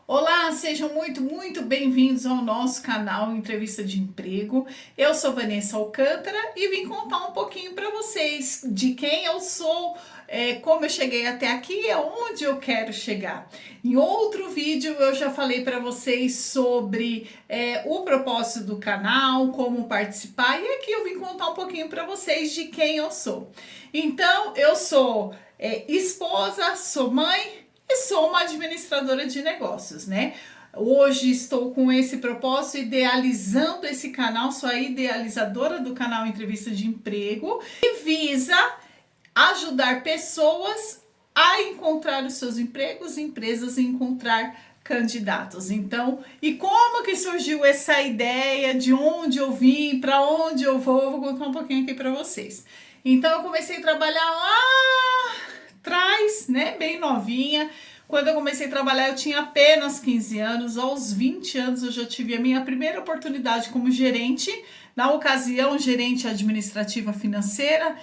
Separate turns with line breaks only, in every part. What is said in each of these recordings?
Olá, sejam muito bem-vindos ao nosso canal Entrevista de Emprego. Eu sou Vanessa Alcântara e vim contar um pouquinho para vocês de quem eu sou, como eu cheguei até aqui e aonde eu quero chegar. Em outro vídeo eu já falei para vocês sobre o propósito do canal, como participar, e aqui eu vim contar um pouquinho para vocês de quem eu sou. Então, eu sou esposa, sou mãe e sou uma administradora de negócios, né? Hoje estou com esse propósito, idealizando esse canal, sou a idealizadora do canal Entrevista de Emprego, que visa ajudar pessoas a encontrar os seus empregos, empresas a encontrar candidatos. Então, e como que surgiu essa ideia, de onde eu vim, para onde eu vou contar um pouquinho aqui para vocês. Então, eu comecei a trabalhar lá atrás, né, bem novinha. Quando eu comecei a trabalhar, eu tinha apenas 15 anos. Aos 20 anos, eu já tive a minha primeira oportunidade como gerente. Na ocasião, gerente administrativa financeira.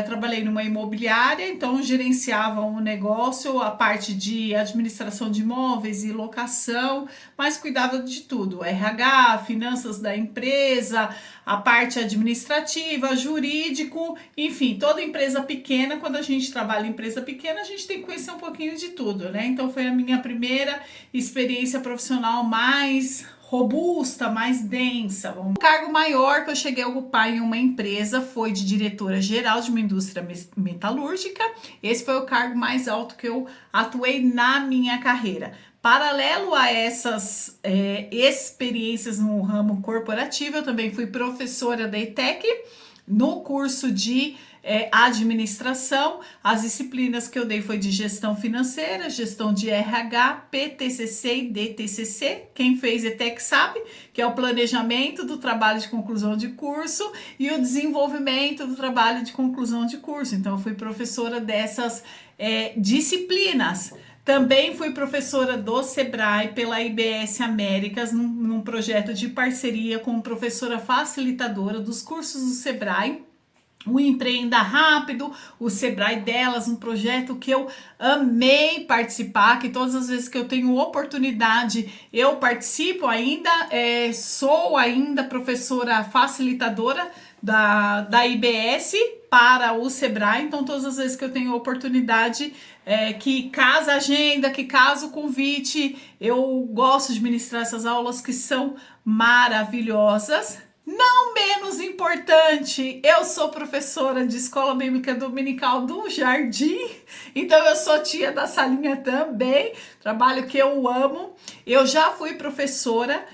Trabalhei numa imobiliária, então gerenciava um negócio, a parte de administração de imóveis e locação, mas cuidava de tudo: RH, finanças da empresa, a parte administrativa, jurídico, enfim, toda empresa pequena. Quando a gente trabalha em empresa pequena, a gente tem que conhecer um pouquinho de tudo, né? Então foi a minha primeira experiência profissional mais robusta, mais densa. O cargo maior que eu cheguei a ocupar em uma empresa foi de diretora geral de uma indústria metalúrgica. Esse foi o cargo mais alto que eu atuei na minha carreira. Paralelo a essas experiências no ramo corporativo, eu também fui professora da ETEC no curso de administração. As disciplinas que eu dei foi de gestão financeira, gestão de RH, PTCC e DTCC. Quem fez ETEC sabe que é o planejamento do trabalho de conclusão de curso e o desenvolvimento do trabalho de conclusão de curso. Então, eu fui professora dessas disciplinas. Também fui professora do Sebrae pela IBS Américas, num projeto de parceria com professora facilitadora dos cursos do Sebrae. O Empreenda Rápido, o Sebrae Delas, um projeto que eu amei participar, que todas as vezes que eu tenho oportunidade eu participo ainda, sou ainda professora facilitadora da IBS para o Sebrae. Então todas as vezes que eu tenho oportunidade, que casa a agenda, que casa o convite, eu gosto de ministrar essas aulas que são maravilhosas. Não menos importante, eu sou professora de escola bíblica dominical do Jardim, então eu sou tia da salinha também, trabalho que eu amo. Eu já fui professora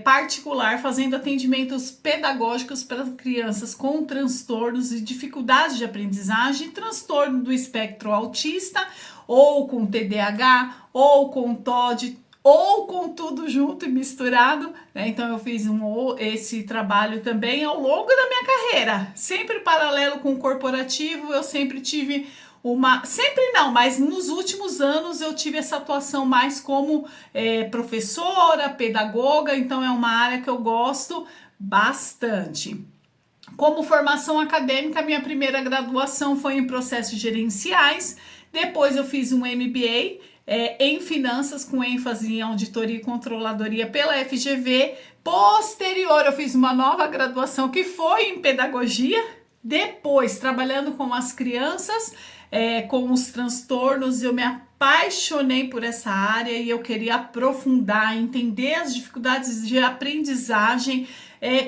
particular, fazendo atendimentos pedagógicos para crianças com transtornos e dificuldades de aprendizagem, transtorno do espectro autista, ou com TDAH, ou com TOD, ou com tudo junto e misturado, né? Então eu fiz esse trabalho também ao longo da minha carreira, sempre paralelo com o corporativo. Eu sempre tive sempre não, mas nos últimos anos eu tive essa atuação mais como professora, pedagoga, então é uma área que eu gosto bastante. Como formação acadêmica, minha primeira graduação foi em processos gerenciais. Depois eu fiz um MBA em finanças, com ênfase em auditoria e controladoria pela FGV. Posterior, eu fiz uma nova graduação que foi em pedagogia. Depois, trabalhando com as crianças, com os transtornos, eu me apaixonei por essa área e eu queria aprofundar, entender as dificuldades de aprendizagem,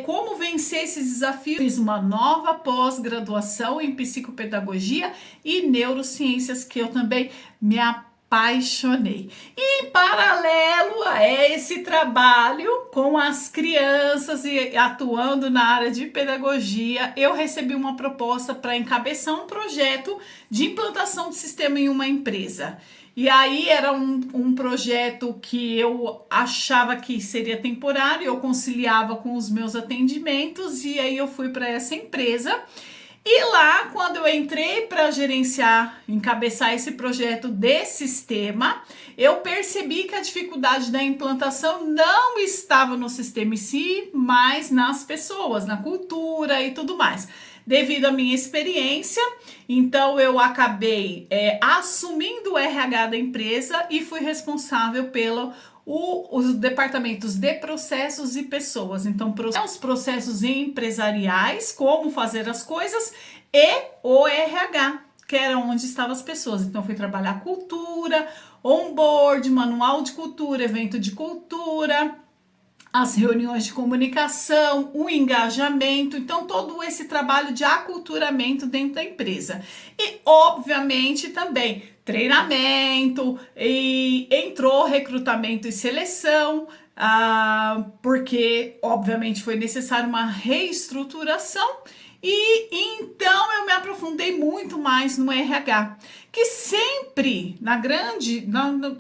como vencer esses desafios. Fiz uma nova pós-graduação em psicopedagogia e neurociências, que eu também me apaixonei. E em paralelo a esse trabalho com as crianças e atuando na área de pedagogia, eu recebi uma proposta para encabeçar um projeto de implantação de sistema em uma empresa. E aí era um projeto que eu achava que seria temporário, eu conciliava com os meus atendimentos, e aí eu fui para essa empresa. E lá, quando eu entrei para gerenciar, encabeçar esse projeto de sistema, eu percebi que a dificuldade da implantação não estava no sistema em si, mas nas pessoas, na cultura e tudo mais. devido à minha experiência. Então eu acabei assumindo o RH da empresa e fui responsável pelo os departamentos de processos e pessoas. Então, os processos empresariais, como fazer as coisas, e o RH, que era onde estavam as pessoas. Então, fui trabalhar cultura, onboard, manual de cultura, evento de cultura, as reuniões de comunicação, o engajamento, então todo esse trabalho de aculturamento dentro da empresa. E, obviamente, também treinamento, e entrou recrutamento e seleção, porque, obviamente, foi necessário uma reestruturação. E então eu me aprofundei muito mais no RH, que sempre,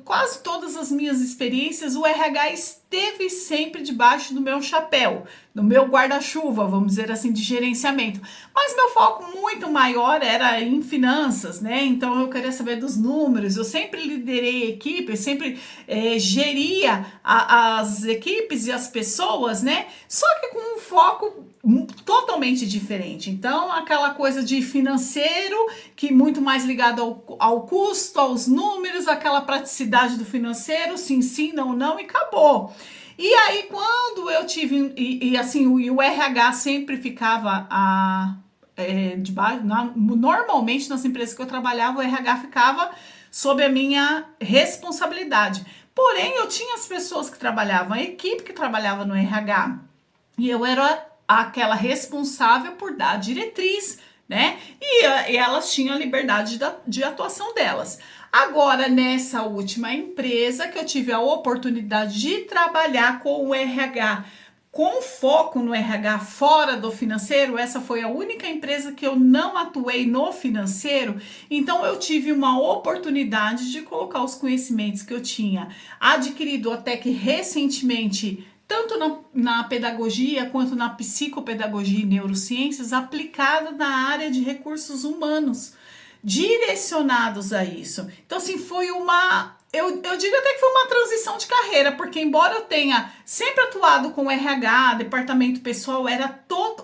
quase todas as minhas experiências, o RH esteve sempre debaixo do meu chapéu, do meu guarda-chuva, vamos dizer assim, de gerenciamento. Mas meu foco muito maior era em finanças, né? Então eu queria saber dos números, eu sempre liderei equipes, sempre geria as equipes e as pessoas, né? Só que com um foco totalmente diferente. Então, aquela coisa de financeiro, que muito mais ligado ao custo, aos números, aquela praticidade do financeiro, sim, não, e acabou. E aí, quando eu tive, assim, o RH sempre ficava normalmente nas empresas que eu trabalhava, o RH ficava sob a minha responsabilidade. Porém, eu tinha as pessoas que trabalhavam, a equipe que trabalhava no RH, e eu era aquela responsável por dar a diretriz, né? E elas tinham a liberdade de atuação delas. Agora, nessa última empresa que eu tive a oportunidade de trabalhar com o RH, com foco no RH fora do financeiro, essa foi a única empresa que eu não atuei no financeiro, então eu tive uma oportunidade de colocar os conhecimentos que eu tinha adquirido até que recentemente, tanto na pedagogia quanto na psicopedagogia e neurociências, aplicada na área de recursos humanos, direcionados a isso. Então, assim, foi eu digo até que foi uma transição de carreira, porque embora eu tenha sempre atuado com RH, departamento pessoal,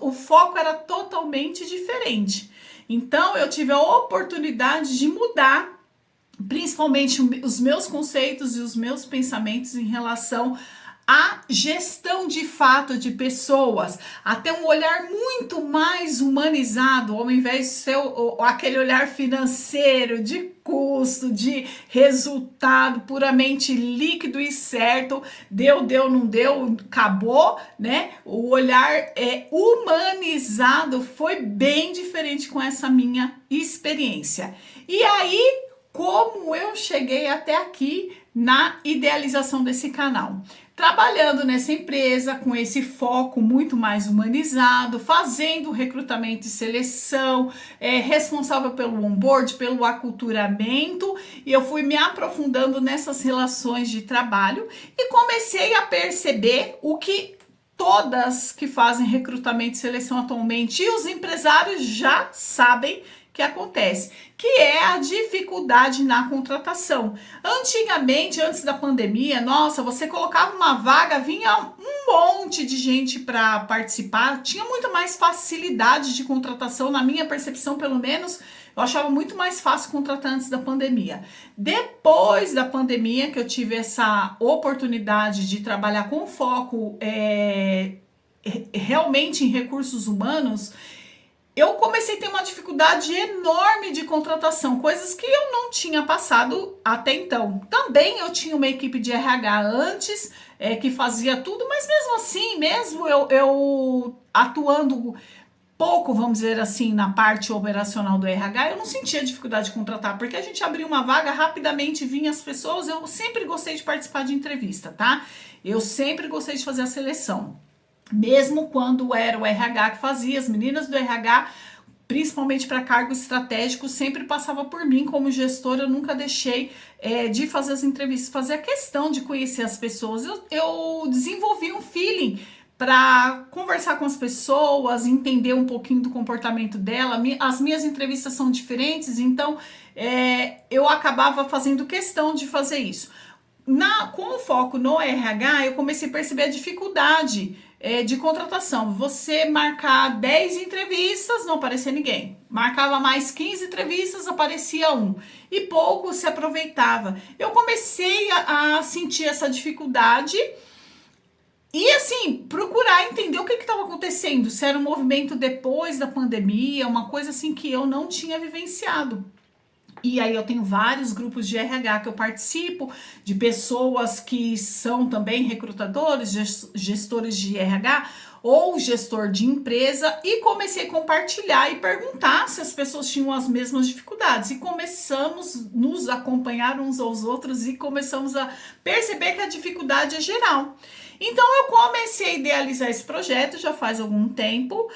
o foco era totalmente diferente. Então, eu tive a oportunidade de mudar, principalmente os meus conceitos e os meus pensamentos em relação a gestão de fato de pessoas, a ter um olhar muito mais humanizado, ao invés de ser aquele olhar financeiro, de custo, de resultado puramente líquido e certo, deu, não deu, acabou, né? O olhar humanizado foi bem diferente com essa minha experiência. E aí, como eu cheguei até aqui na idealização desse canal? Trabalhando nessa empresa com esse foco muito mais humanizado, fazendo recrutamento e seleção, responsável pelo onboard, pelo aculturamento, e eu fui me aprofundando nessas relações de trabalho e comecei a perceber o que todas que fazem recrutamento e seleção atualmente e os empresários já sabem que acontece, que é a dificuldade na contratação. Antigamente, antes da pandemia, nossa, você colocava uma vaga, vinha um monte de gente para participar, tinha muito mais facilidade de contratação, na minha percepção, pelo menos, eu achava muito mais fácil contratar antes da pandemia. Depois da pandemia, que eu tive essa oportunidade de trabalhar com foco realmente em recursos humanos, eu comecei a ter uma dificuldade enorme de contratação, coisas que eu não tinha passado até então. Também eu tinha uma equipe de RH antes, que fazia tudo, mas mesmo assim, mesmo eu atuando pouco, vamos dizer assim, na parte operacional do RH, eu não sentia dificuldade de contratar, porque a gente abria uma vaga, rapidamente vinha as pessoas, eu sempre gostei de participar de entrevista, tá? Eu sempre gostei de fazer a seleção. Mesmo quando era o RH que fazia, as meninas do RH, principalmente para cargos estratégicos, sempre passava por mim como gestora, eu nunca deixei de fazer as entrevistas, fazer a questão de conhecer as pessoas. Eu desenvolvi um feeling para conversar com as pessoas, entender um pouquinho do comportamento dela. As minhas entrevistas são diferentes, então eu acabava fazendo questão de fazer isso. Com o foco no RH, eu comecei a perceber a dificuldade de contratação. Você marcar 10 entrevistas, não aparecia ninguém. Marcava mais 15 entrevistas, aparecia um. E pouco se aproveitava. Eu comecei a sentir essa dificuldade e, assim, procurar entender o que estava acontecendo. Se era um movimento depois da pandemia, uma coisa assim que eu não tinha vivenciado. E aí eu tenho vários grupos de RH que eu participo, de pessoas que são também recrutadores, gestores de RH ou gestor de empresa, e comecei a compartilhar e perguntar se as pessoas tinham as mesmas dificuldades. E começamos a nos acompanhar uns aos outros e começamos a perceber que a dificuldade é geral. Então eu comecei a idealizar esse projeto já faz algum tempo,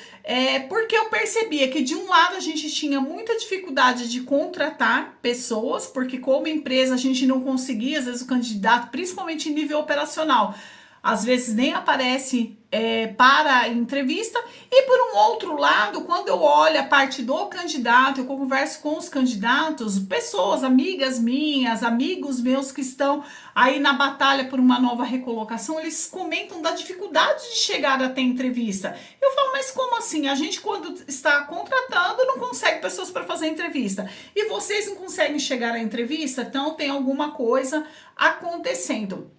porque eu percebia que de um lado a gente tinha muita dificuldade de contratar pessoas, porque como empresa a gente não conseguia, às vezes o candidato, principalmente em nível operacional, às vezes nem aparece para a entrevista. E por um outro lado, quando eu olho a parte do candidato, eu converso com os candidatos, pessoas, amigas minhas, amigos meus que estão aí na batalha por uma nova recolocação, eles comentam da dificuldade de chegar até a entrevista. Eu falo, mas como assim? A gente, quando está contratando, não consegue pessoas para fazer entrevista. E vocês não conseguem chegar à entrevista? Então tem alguma coisa acontecendo.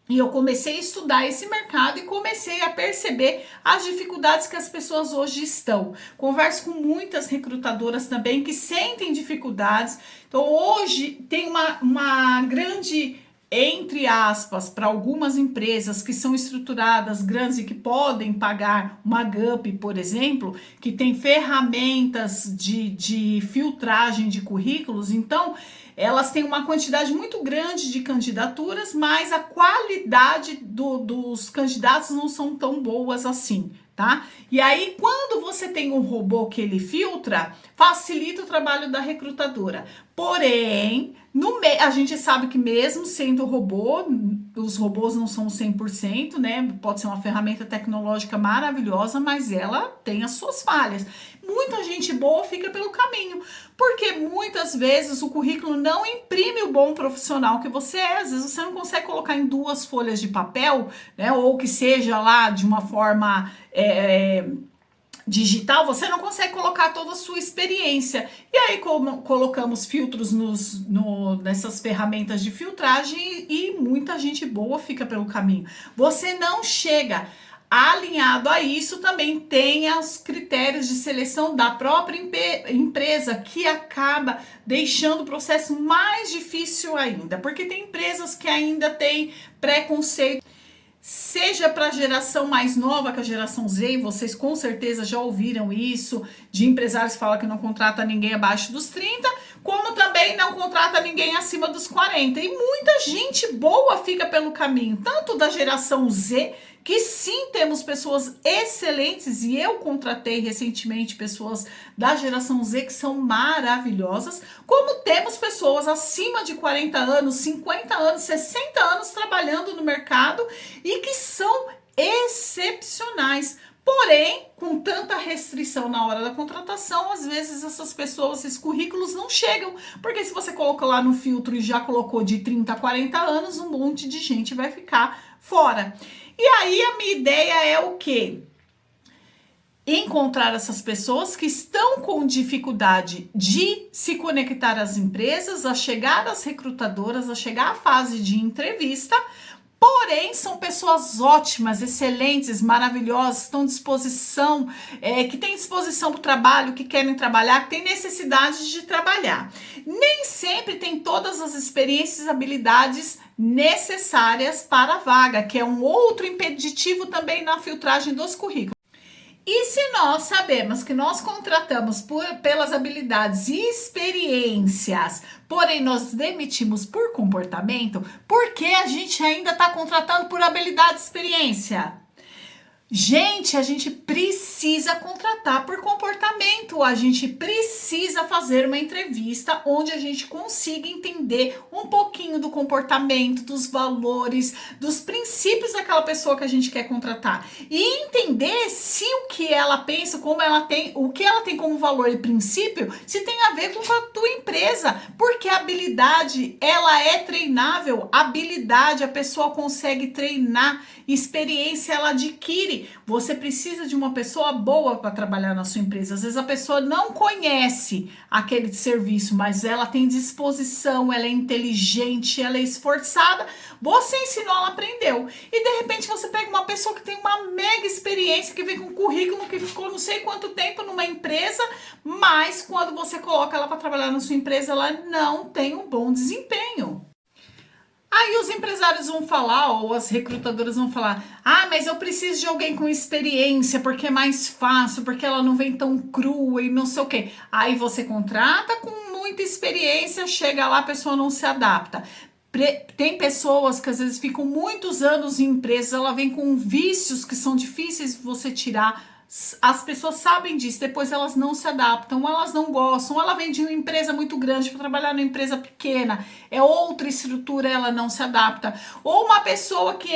E eu comecei a estudar esse mercado e comecei a perceber as dificuldades que as pessoas hoje estão. Converso com muitas recrutadoras também que sentem dificuldades. Então hoje tem uma grande, entre aspas, para algumas empresas que são estruturadas grandes e que podem pagar uma GUP, por exemplo, que tem ferramentas de filtragem de currículos. Então elas têm uma quantidade muito grande de candidaturas, mas a qualidade dos candidatos não são tão boas assim, tá? E aí, quando você tem um robô que ele filtra, facilita o trabalho da recrutadora. Porém, a gente sabe que mesmo sendo robô, os robôs não são 100%, né? Pode ser uma ferramenta tecnológica maravilhosa, mas ela tem as suas falhas. Muita gente boa fica pelo caminho, porque muitas vezes o currículo não imprime o bom profissional que você é. Às vezes você não consegue colocar em 2 folhas de papel, né? Ou que seja lá de uma forma digital, você não consegue colocar toda a sua experiência. E aí colocamos filtros nessas ferramentas de filtragem e muita gente boa fica pelo caminho. Você não chega. Alinhado a isso, também tem os critérios de seleção da própria empresa, que acaba deixando o processo mais difícil ainda, porque tem empresas que ainda têm preconceito, seja para a geração mais nova, que a geração Z, e vocês com certeza já ouviram isso, de empresários que falam que não contrata ninguém abaixo dos 30, como também não contrata ninguém acima dos 40. E muita gente boa fica pelo caminho, tanto da geração Z, que sim, temos pessoas excelentes, e eu contratei recentemente pessoas da geração Z que são maravilhosas, como temos pessoas acima de 40 anos, 50 anos, 60 anos trabalhando no mercado e que são excepcionais. Porém, com tanta restrição na hora da contratação, às vezes essas pessoas, esses currículos não chegam, porque se você colocou lá no filtro e já colocou de 30 a 40 anos, um monte de gente vai ficar fora. E aí a minha ideia é o quê? Encontrar essas pessoas que estão com dificuldade de se conectar às empresas, a chegar às recrutadoras, a chegar à fase de entrevista. Porém, são pessoas ótimas, excelentes, maravilhosas, que estão à disposição, que têm disposição para o trabalho, que querem trabalhar, que têm necessidade de trabalhar. Nem sempre tem todas as experiências e habilidades necessárias para a vaga, que é um outro impeditivo também na filtragem dos currículos. E se nós sabemos que nós contratamos pelas habilidades e experiências, porém nós demitimos por comportamento, por que a gente ainda está contratando por habilidade e experiência? Gente, a gente precisa contratar por comportamento, a gente precisa fazer uma entrevista onde a gente consiga entender um pouquinho do comportamento, dos valores, dos princípios daquela pessoa que a gente quer contratar e entender se o que ela pensa, como ela tem, o que ela tem como valor e princípio, se tem a ver com a tua empresa, porque a habilidade, ela é treinável, habilidade a pessoa consegue treinar, experiência ela adquire. que você precisa de uma pessoa boa para trabalhar na sua empresa. Às vezes a pessoa não conhece aquele serviço, mas ela tem disposição, ela é inteligente, ela é esforçada. Você ensinou, ela aprendeu. E de repente você pega uma pessoa que tem uma mega experiência, que vem com um currículo que ficou não sei quanto tempo numa empresa, mas quando você coloca ela para trabalhar na sua empresa, ela não tem um bom desempenho. Aí os empresários vão falar, ou as recrutadoras vão falar: ah, mas eu preciso de alguém com experiência, porque é mais fácil, porque ela não vem tão crua e não sei o quê. Aí você contrata com muita experiência, chega lá, a pessoa não se adapta. Tem pessoas que às vezes ficam muitos anos em empresas, ela vem com vícios que são difíceis de você tirar. As pessoas sabem disso, depois elas não se adaptam, elas não gostam, ela vem de uma empresa muito grande para trabalhar numa empresa pequena, é outra estrutura, ela não se adapta. Ou uma pessoa que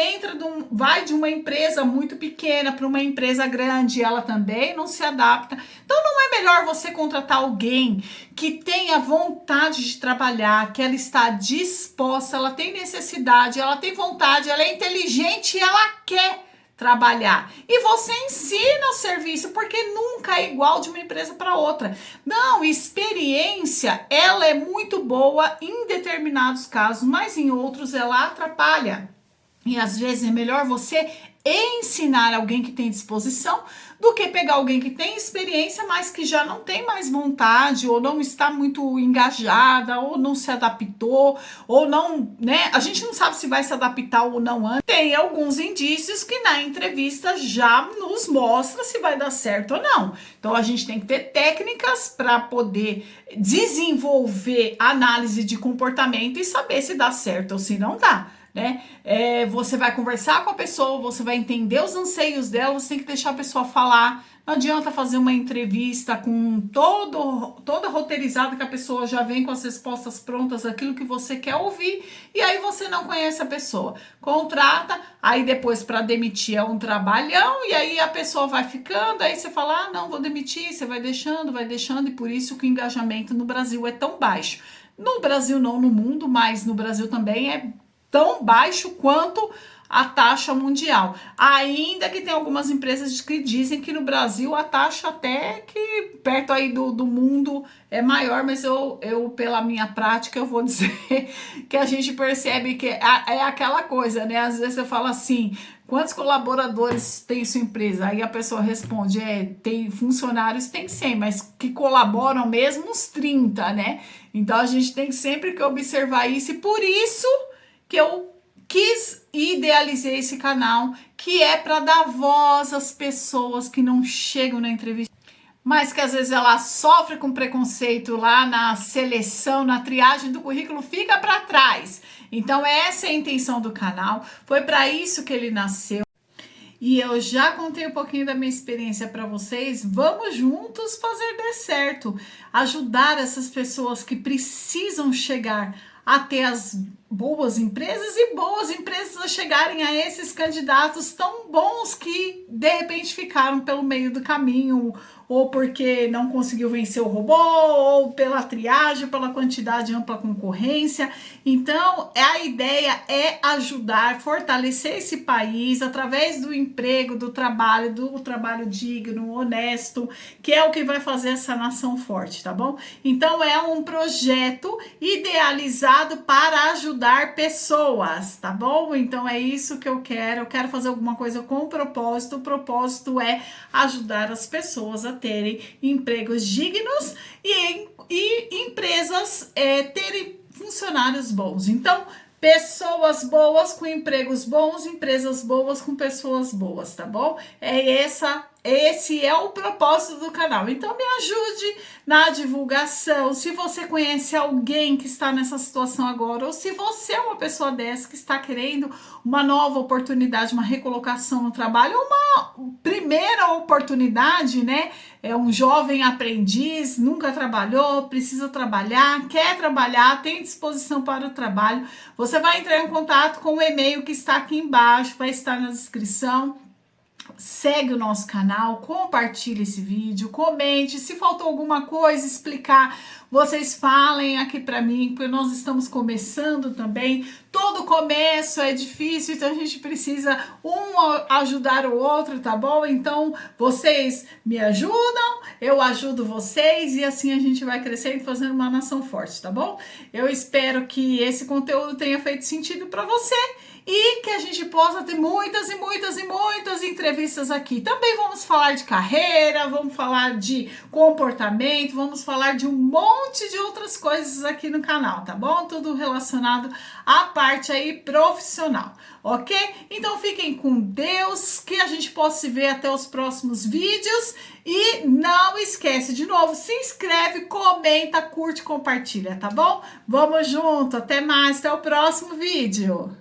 vai de uma empresa muito pequena para uma empresa grande, ela também não se adapta. Então não é melhor você contratar alguém que tenha vontade de trabalhar, que ela está disposta, ela tem necessidade, ela tem vontade, ela é inteligente e ela quer trabalhar. E você ensina o serviço, porque nunca é igual de uma empresa para outra. Não, experiência, ela é muito boa em determinados casos, mas em outros ela atrapalha. E às vezes é melhor você ensinar alguém que tem disposição do que pegar alguém que tem experiência, mas que já não tem mais vontade, ou não está muito engajada, ou não se adaptou, ou não, né? A gente não sabe se vai se adaptar ou não antes. Tem alguns indícios que na entrevista já nos mostra se vai dar certo ou não. Então a gente tem que ter técnicas para poder desenvolver análise de comportamento e saber se dá certo ou se não dá. Né? Você vai conversar com a pessoa, você vai entender os anseios dela, você tem que deixar a pessoa falar. Não adianta fazer uma entrevista com toda roteirizada, que a pessoa já vem com as respostas prontas, aquilo que você quer ouvir, e aí você não conhece a pessoa. Contrata, aí depois para demitir é um trabalhão, e aí a pessoa vai ficando, aí você fala: ah, não, vou demitir, você vai deixando, e por isso que o engajamento no Brasil é tão baixo. No Brasil não, no mundo, mas no Brasil também é tão baixo quanto a taxa mundial. Ainda que tem algumas empresas que dizem que no Brasil a taxa até que perto aí do mundo é maior, mas eu pela minha prática eu vou dizer que a gente percebe que é aquela coisa, né? Às vezes eu falo assim: quantos colaboradores tem sua empresa? Aí a pessoa responde: tem funcionários, tem 100, mas que colaboram mesmo uns 30, né? Então a gente tem sempre que observar isso, e por isso que eu idealizei esse canal, que é para dar voz às pessoas que não chegam na entrevista, mas que às vezes ela sofre com preconceito lá na seleção, na triagem do currículo, fica para trás. Então essa é a intenção do canal, foi para isso que ele nasceu. E eu já contei um pouquinho da minha experiência para vocês. Vamos juntos fazer dar certo, ajudar essas pessoas que precisam chegar a ter as boas empresas, e boas empresas a chegarem a esses candidatos tão bons que de repente ficaram pelo meio do caminho, ou porque não conseguiu vencer o robô, ou pela triagem, pela quantidade ampla concorrência. Então, a ideia é ajudar, fortalecer esse país através do emprego, do trabalho digno, honesto, que é o que vai fazer essa nação forte, tá bom? Então, é um projeto idealizado para ajudar pessoas, tá bom? Então, é isso que eu quero fazer alguma coisa com propósito. O propósito é ajudar as pessoas a terem empregos dignos e empresas terem funcionários bons. Então, pessoas boas com empregos bons, empresas boas com pessoas boas, tá bom? Esse é o propósito do canal. Então me ajude na divulgação. Se você conhece alguém que está nessa situação agora, ou se você é uma pessoa dessa que está querendo uma nova oportunidade, uma recolocação no trabalho, uma primeira oportunidade, né? É um jovem aprendiz, nunca trabalhou, precisa trabalhar, quer trabalhar, tem disposição para o trabalho. Você vai entrar em contato com o e-mail que está aqui embaixo, vai estar na descrição. Segue o nosso canal, compartilhe esse vídeo, comente, se faltou alguma coisa, explicar vocês falem aqui para mim, porque nós estamos começando também. Todo começo é difícil, então a gente precisa ajudar o outro, tá bom? Então vocês me ajudam, eu ajudo vocês e assim a gente vai crescendo, fazendo uma nação forte, tá bom? Eu espero que esse conteúdo tenha feito sentido para você e que a gente possa ter muitas e muitas e muitas entrevistas aqui. Também vamos falar de carreira, vamos falar de comportamento, vamos falar de um monte de outras coisas aqui no canal, tá bom? Tudo relacionado à parte aí profissional, ok? Então fiquem com Deus, que a gente possa se ver até os próximos vídeos e não esquece, de novo, se inscreve, comenta, curte, compartilha, tá bom? Vamos junto, até mais, até o próximo vídeo.